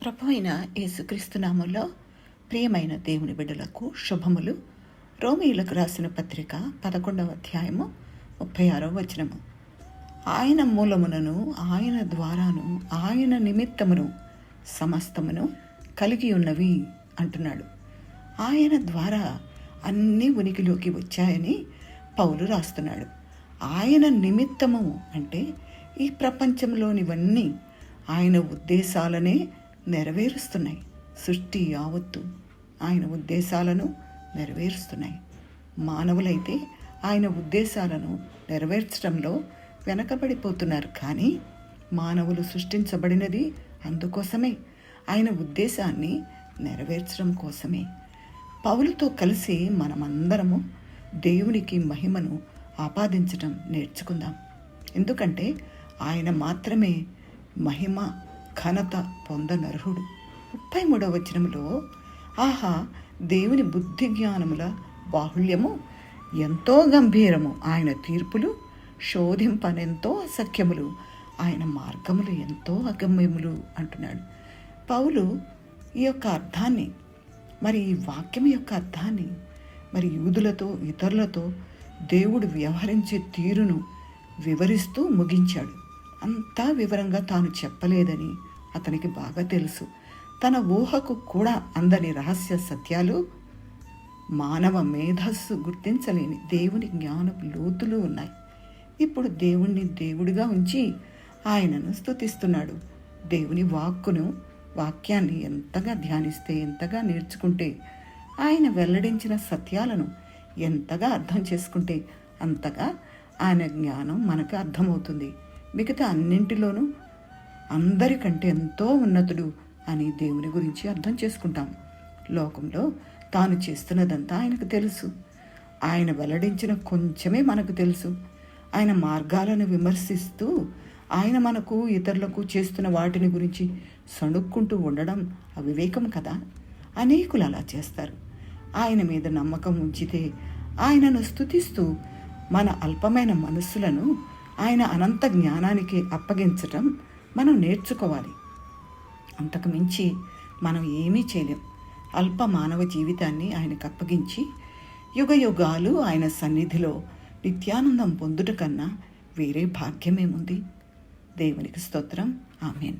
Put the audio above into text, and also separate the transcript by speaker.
Speaker 1: ప్రభు అయిన యేసుక్రీస్తు నామంలో ప్రియమైన దేవుని బిడ్డలకు శుభములు. రోమీయులకు రాసిన పత్రిక 11వ అధ్యాయము 36వ వచనము. ఆయన మూలమునను ఆయన ద్వారాను ఆయన నిమిత్తమును సమస్తమును కలిగి ఉన్నవి అంటున్నాడు. ఆయన ద్వారా అన్నీ ఉనికిలోకి వచ్చాయని పౌలు రాస్తున్నాడు. ఆయన నిమిత్తము అంటే ఈ ప్రపంచంలోనివన్నీ ఆయన ఉద్దేశాలనే నెరవేరుస్తున్నాయి. సృష్టి యావత్తు ఆయన ఉద్దేశాలను నెరవేరుస్తున్నాయి. మానవులైతే ఆయన ఉద్దేశాలను నెరవేర్చడంలో వెనకబడిపోతున్నారు. కానీ మానవులు సృష్టించబడినది అందుకోసమే, ఆయన ఉద్దేశాన్ని నెరవేర్చడం కోసమే. పౌలుతో కలిసి మనమందరము దేవునికి మహిమను ఆపాదించడం నేర్చుకుందాం. ఎందుకంటే ఆయన మాత్రమే మహిమ ఘనత పొందనర్హుడు. 33వ వచనములో, ఆహా, దేవుని బుద్ధి జ్ఞానముల బాహుళ్యము ఎంతో గంభీరము, ఆయన తీర్పులు శోధింపనెంతో అసఖ్యములు, ఆయన మార్గములు ఎంతో అగమ్యములు అంటున్నాడు పౌలు. ఈ యొక్క అర్థాన్ని, మరి ఈ వాక్యం యొక్క అర్థాన్ని, మరి యూదులతో ఇతరులతో దేవుడు వ్యవహరించే తీరును వివరిస్తూ ముగించాడు. అంతా వివరంగా తాను చెప్పలేదని అతనికి బాగా తెలుసు. తన ఊహకు కూడా అందని రహస్య సత్యాలు, మానవ మేధస్సు గుర్తించలేని దేవుని జ్ఞానపు లోతులు ఉన్నాయి. ఇప్పుడు దేవుణ్ణి దేవుడిగా ఉంచి ఆయనను స్తుతిస్తున్నాడు. దేవుని వాక్యాన్ని ఎంతగా ధ్యానిస్తే, ఎంతగా నేర్చుకుంటే, ఆయన వెల్లడించిన సత్యాలను ఎంతగా అర్థం చేసుకుంటే అంతగా ఆయన జ్ఞానం మనకు అర్థమవుతుంది. మిగతా అన్నింటిలోనూ అందరికంటే ఎంతో ఉన్నతుడు అని దేవుని గురించి అర్థం చేసుకుంటాం. లోకంలో తాను చేస్తున్నదంతా ఆయనకు తెలుసు. ఆయన వెల్లడించిన కొంచెమే మనకు తెలుసు. ఆయన మార్గాలను విమర్శిస్తూ ఆయన మనకు ఇతరులకు చేస్తున్న వాటిని గురించి సణుక్కుంటూ ఉండడం అవివేకం కదా. అనేకులు అలా చేస్తారు. ఆయన మీద నమ్మకం ఉంచితే, ఆయనను స్తుతిస్తూ మన అల్పమైన మనస్సులను ఆయన అనంత జ్ఞానానికి అప్పగించటం మనం నేర్చుకోవాలి. అంతకు మించి మనం ఏమీ చేయలేం. అల్ప మానవ జీవితాన్ని ఆయనకు అప్పగించి యుగయుగాలు ఆయన సన్నిధిలో నిత్యానందం పొందుట కన్నా వేరే భాగ్యమేముంది? దేవునికి స్తోత్రం. ఆమేన్.